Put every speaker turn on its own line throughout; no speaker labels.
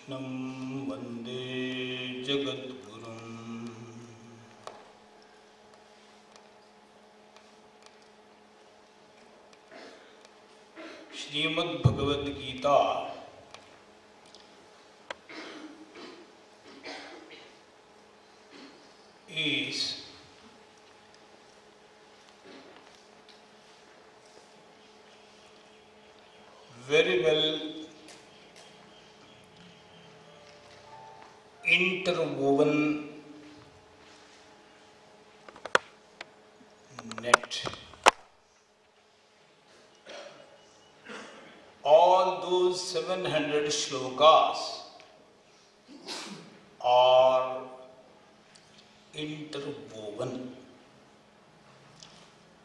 कृष्णं वन्दे जगद्गुरुम्। Shrimad Bhagavad Gita is very well interwoven net. All those 700 shlokas are interwoven,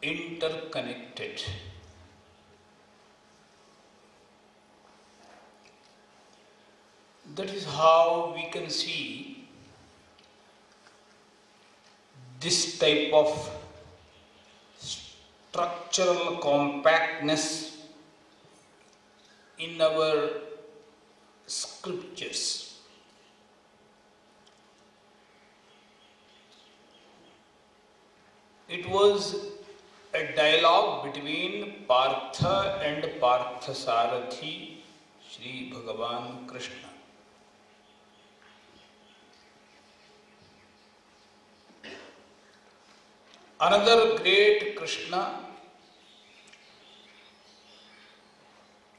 interconnected. That is how we can see this type of structural compactness in our scriptures. It was a dialogue between Partha and Parthasarathi, Sri Bhagavan Krishna. Another great Krishna,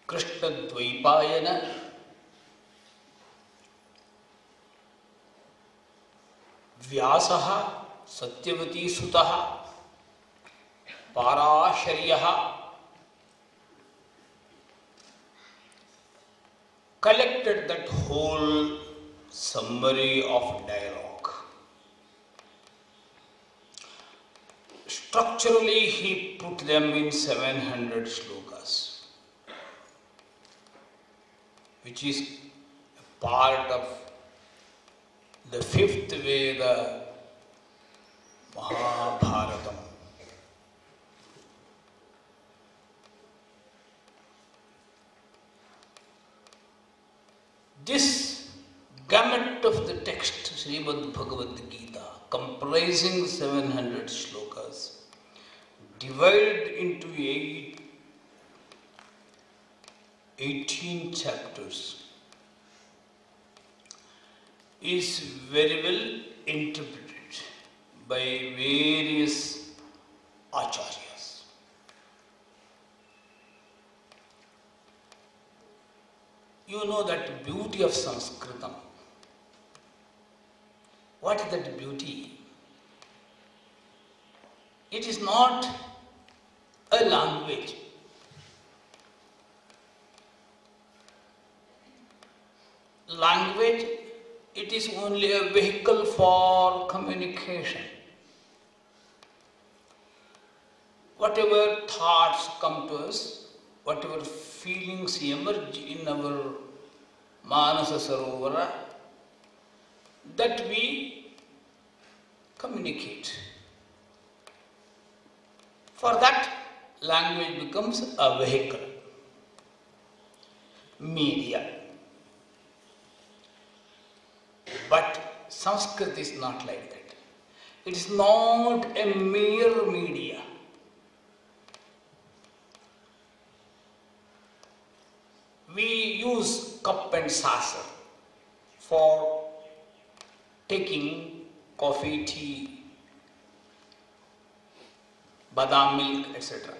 Krishna Dvaipayana, Vyasaha, Satyavati Sutaha, Parasharyaha, collected that whole summary of dialogue. Structurally, he put them in 700 shlokas, which is a part of the fifth Veda, Mahabharatam. This gamut of the text, Srimad Bhagavad Gita, comprising 700 shlokas, divided into 18 chapters, is very well interpreted by various acharyas. You know that beauty of Sanskritam. What is that beauty? It is not a language. Language, it is only a vehicle for communication. Whatever thoughts come to us, whatever feelings emerge in our Manasa Sarovara, that we communicate. For that, language becomes a vehicle, media. But Sanskrit is not like that. It is not a mere media. We use cup and saucer for taking coffee, tea, badam milk, etc.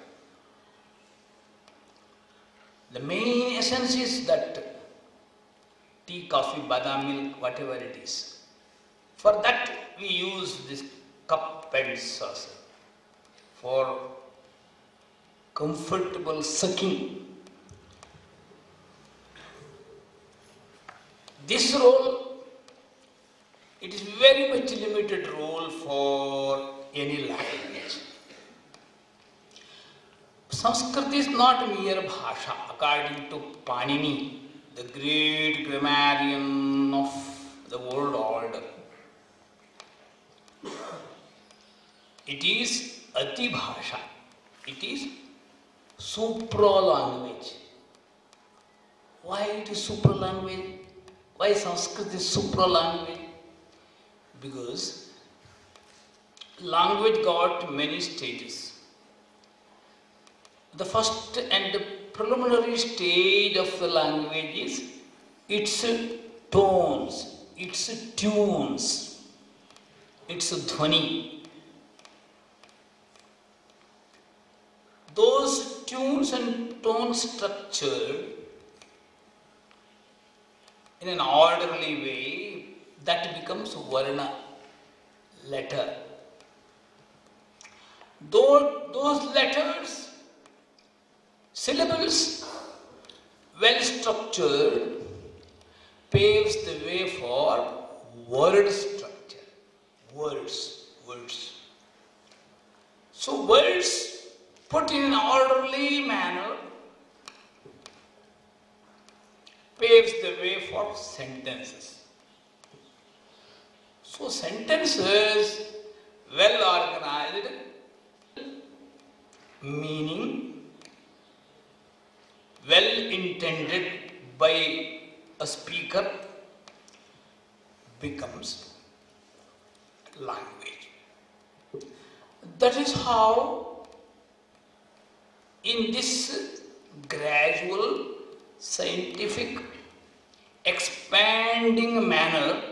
The main essence is that tea, coffee, badam milk, whatever it is. For that we use this cup and saucer for comfortable sucking. This role, it is very much limited role for any language. Sanskrit is not mere bhasha, according to Panini, the great grammarian of the world order. It is Ati Bhasha. It is supra language. Why it is supra language? Why Sanskrit is supra language? Because language got many stages. The first and the preliminary stage of the language is its tones, its tunes, its dhvani. Those tunes and tone structure in an orderly way, that becomes varna, letter. Those letters, syllables, well structured, paves the way for word structure. Words. So words put in an orderly manner paves the way for sentences. So sentences, well organized, meaning well intended by a speaker, becomes language. That is how, in this gradual, scientific, expanding manner,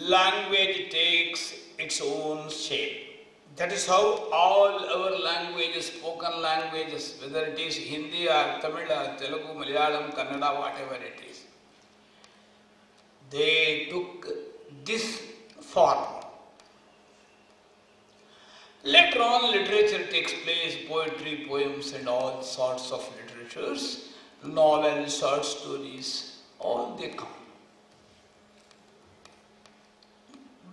language takes its own shape. That is how all our languages, spoken languages, whether it is Hindi or Tamil or Telugu, Malayalam, Kannada, whatever it is, they took this form. Later on, literature takes place, poetry, poems and all sorts of literatures, novels, short stories, all they come.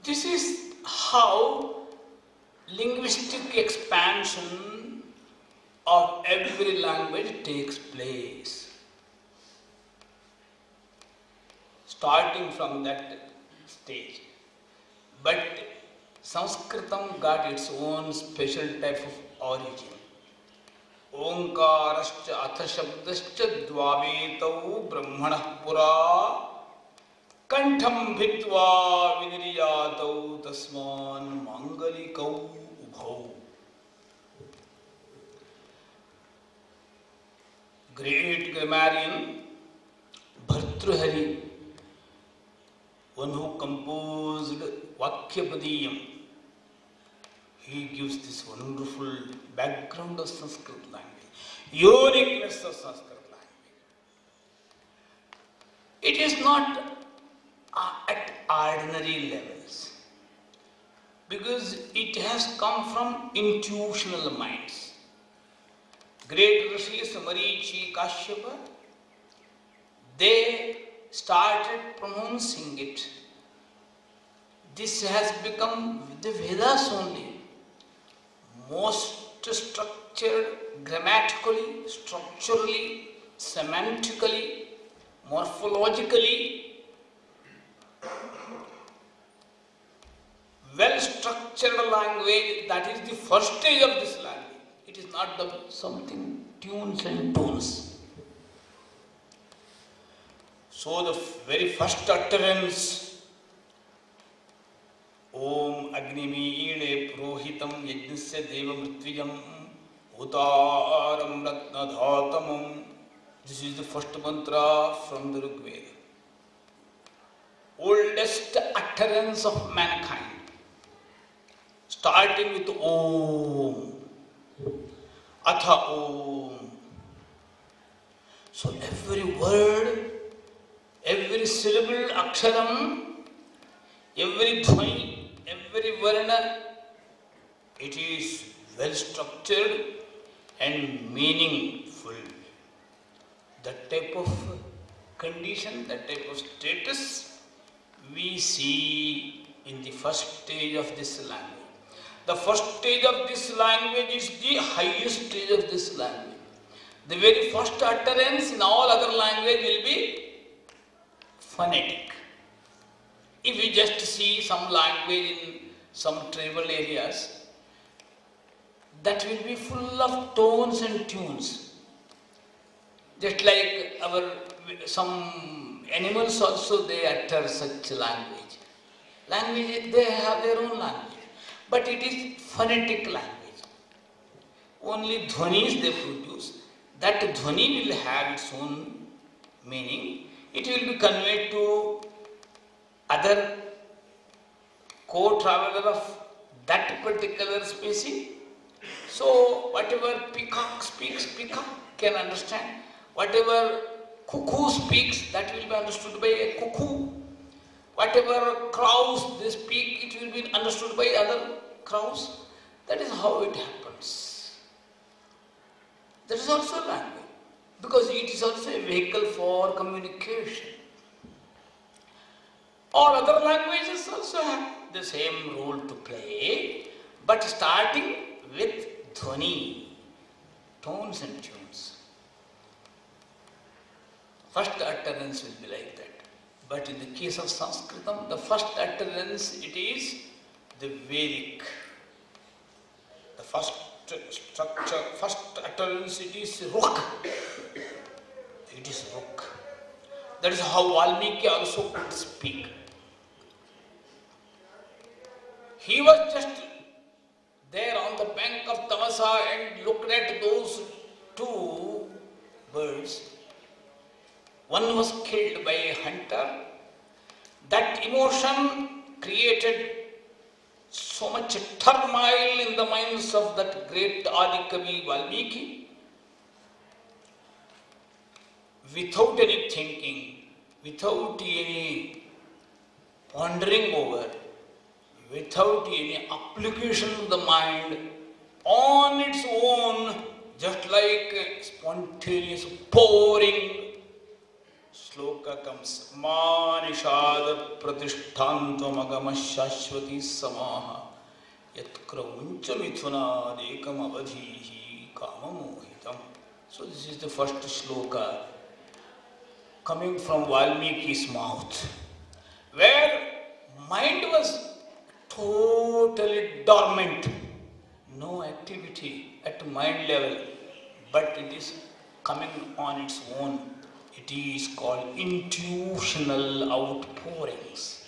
This is how linguistic expansion of every language takes place. Starting from that stage. But Sanskritam got its own special type of origin. Omkarascha athashabdascha dvavetau brahmanah pura kantham bhitva viniriyatau tasman mangalikau ubhau. Great grammarian Bhartrhari, one who composed Vakyapadiyam, he gives this wonderful background of Sanskrit language, uniqueness of Sanskrit language. It is not at ordinary levels, because it has come from intuitional minds. Great rishis Marichi, Kashyapa, they started pronouncing it. This has become the Vedas only. Most structured grammatically, structurally, semantically, morphologically, well structured language, that is the first stage of this language. It is not something tunes and tones. So the very first utterance, Om Agnimire Prohitam Yajnasya Deva Mritvijam Utaram Ratnadhatamam. This is the first mantra from the Rig Veda. Oldest utterance of mankind. Starting with Om. Atha Om. So every word, every syllable, aksharam, every dhvani, every varna, it is well structured and meaningful. That type of condition, that type of status, we see in the first stage of this language. The first stage of this language is the highest stage of this language. The very first utterance in all other language will be phonetic. If you just see some language in some tribal areas, that will be full of tones and tunes. Just like some Animals also, they utter such language. Language, they have their own language. But it is phonetic language. Only dhvanis they produce. That dhvani will have its own meaning. It will be conveyed to other co-traveler of that particular species. So whatever peacock speaks, peacock can understand. Whatever cuckoo speaks, that will be understood by a cuckoo. Whatever crows they speak, it will be understood by other crows. That is how it happens. That is also language, because it is also a vehicle for communication. All other languages also have the same role to play, but starting with dhvani, tones and tunes. First utterance will be like that. But in the case of Sanskritam, the first utterance, it is the Vedic. The first structure, first utterance, it is Ruk. It is Ruk. That is how Valmiki also could speak. He was just there on the bank of Tamasa and looked at those two birds. One was killed by a hunter. That emotion created so much turmoil in the minds of that great Adikavi Valmiki. Without any thinking, without any pondering over, without any application of the mind, on its own, just like a spontaneous pouring, Shloka comes, Manishada Pratishthantvam Agama Shashwati Samaha Yat Krauncha Mithuna Dekam Avadhihi Kamamohitam. So this is the first shloka coming from Valmiki's mouth, where mind was totally dormant, no activity at mind level, but it is coming on its own. It is called intuitional outpourings.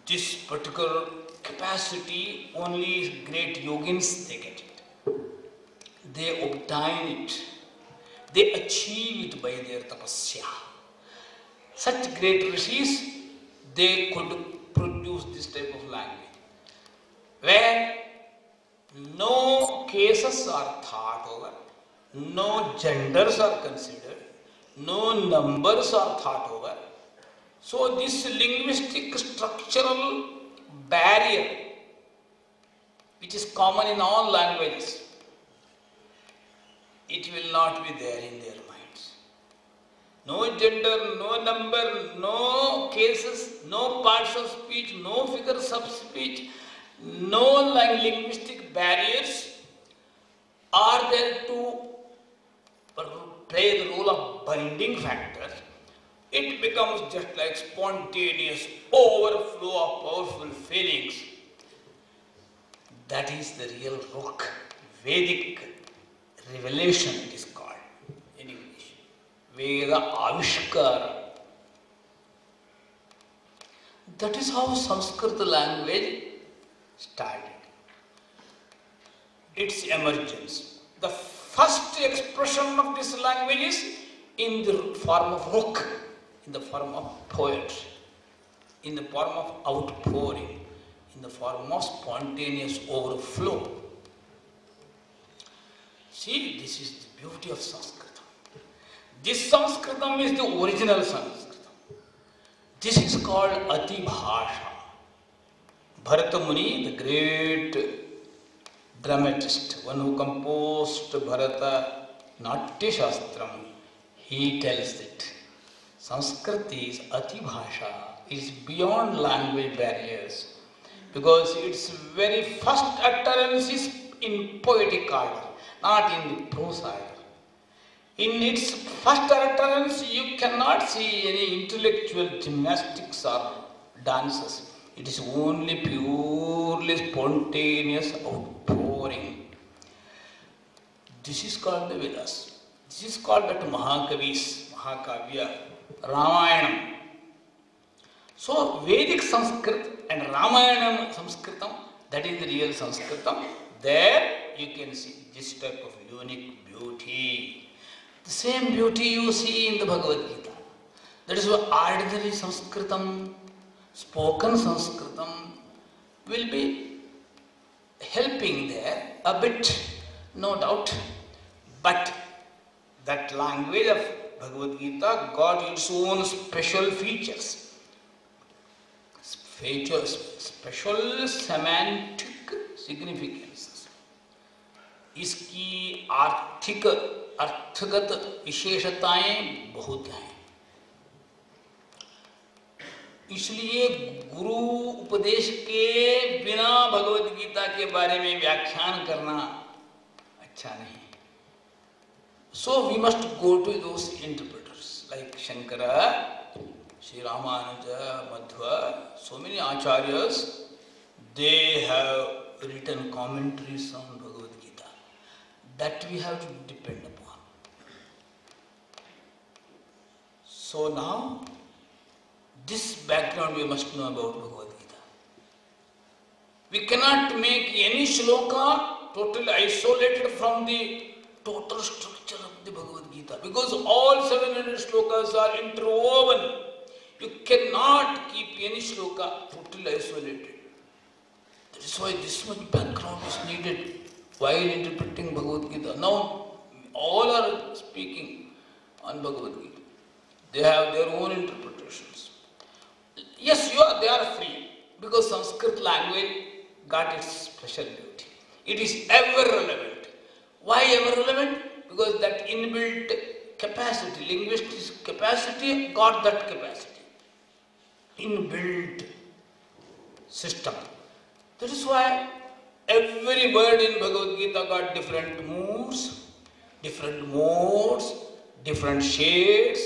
This particular capacity, only great yogins they get it. They obtain it. They achieve it by their tapasya. Such great rishis, they could produce this type of language, where no cases are thought over, no genders are considered, no numbers are thought over. So this linguistic structural barrier, which is common in all languages, it will not be there in their minds. No gender, no number, no cases, no parts of speech, no figures of speech, no linguistic barriers are there to play the role of binding factor. It becomes just like spontaneous overflow of powerful feelings. That is the real Ruk, Vedic revelation it is called in English. Veda Avishkara. That is how Sanskrit language started. Its emergence. The first expression of this language is in the form of Ruk, in the form of poetry, in the form of outpouring, in the form of spontaneous overflow. See, this is the beauty of Sanskritam. This Sanskritam is the original Sanskritam. This is called Ati Bhasha. Bharata Muni, the great dramatist, one who composed Bharata Natya Shastram, he tells that Sanskrit is Ati Bhasha, is beyond language barriers, because its very first utterance is in poetic order, not in the prose order. In its first utterance, you cannot see any intellectual gymnastics or dances. It is only purely spontaneous outpouring. This is called the Vedas. This is called that Mahakavis, Mahakavya, Ramayanam. So Vedic Sanskrit and Ramayanam Sanskritam, that is the real Sanskritam. There you can see this type of unique beauty. The same beauty you see in the Bhagavad Gita. That is why ordinary Sanskritam, spoken Sanskritam will be helping there a bit, no doubt. But that language of Bhagavad Gita got its own special features, special semantic significances. इसकी आर्थिक अर्थगत विशेषताएं बहुत हैं. इसलिए गुरु उपदेश के बिना भगवद गीता के बारे में व्याख्यान करना अच्छा नहीं. So we must go to those interpreters like Shankara, Sri Ramanuja, Madhva, so many acharyas. They have written commentaries on Bhagavad Gita that we have to depend upon. So now, this background we must know about Bhagavad Gita. We cannot make any shloka totally isolated from the total structure of the Bhagavad Gita, because all 700 shlokas are interwoven. You cannot keep any shloka totally isolated. That is why this much background is needed while interpreting Bhagavad Gita. Now, all are speaking on Bhagavad Gita. They have their own interpretations. Yes, they are free, because Sanskrit language got its special beauty. It is ever relevant. Why ever relevant? Because that inbuilt capacity, linguistic capacity, got that capacity. Inbuilt system. That is why every word in Bhagavad Gita got different moods, different modes, different shades.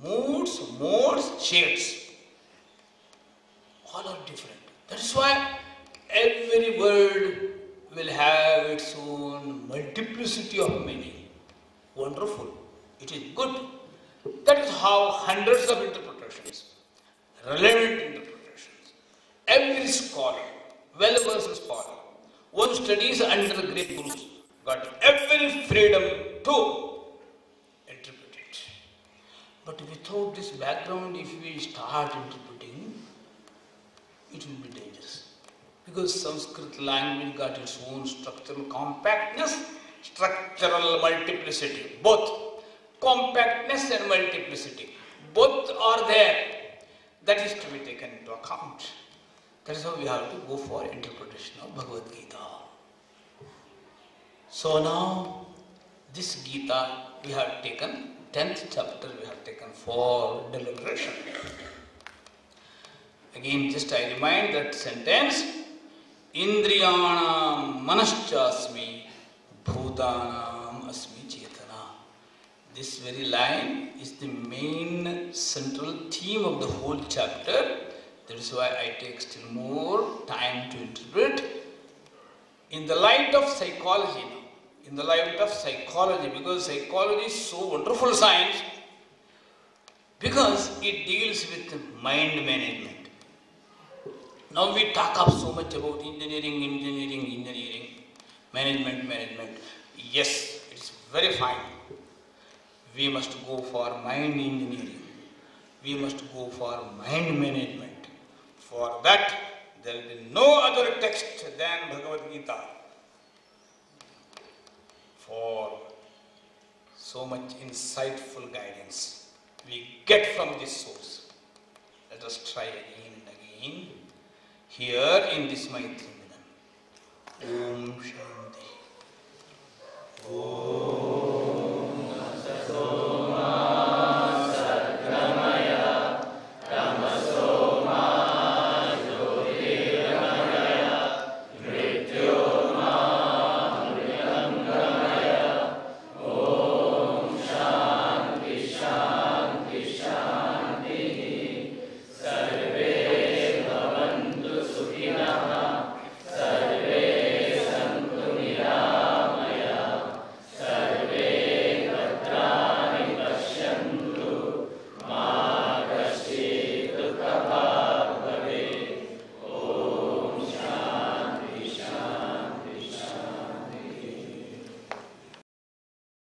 Moods, modes, shades. All are different. That is why every word will have its own multiplicity of meaning. Wonderful. It is good. That is how hundreds of interpretations, relevant interpretations, every scholar, well-versed scholar, one studies under the great gurus, got every freedom to interpret it. But without this background, if we start interpreting, it will be dangerous. Because Sanskrit language got its own structural compactness, structural multiplicity, both compactness and multiplicity, both are there. That is to be taken into account. That is how we have to go for interpretation of Bhagavad Gita. So now, this Gita we have taken, 10th chapter we have taken for deliberation. Again, just I remind that sentence, Indriyanam manaschasmi bhutanam asmi chetana. This very line is the main central theme of the whole chapter. That is why I take still more time to interpret. In the light of psychology now, in the light of psychology, because psychology is so wonderful science, because it deals with mind management. Now we talk up so much about engineering, management. Yes, it's very fine. We must go for mind engineering. We must go for mind management. For that, there will be no other text than Bhagavad Gita. For so much insightful guidance we get from this source. Let us try again and again. Here in this Maitri Milan. Om Shanti. Om.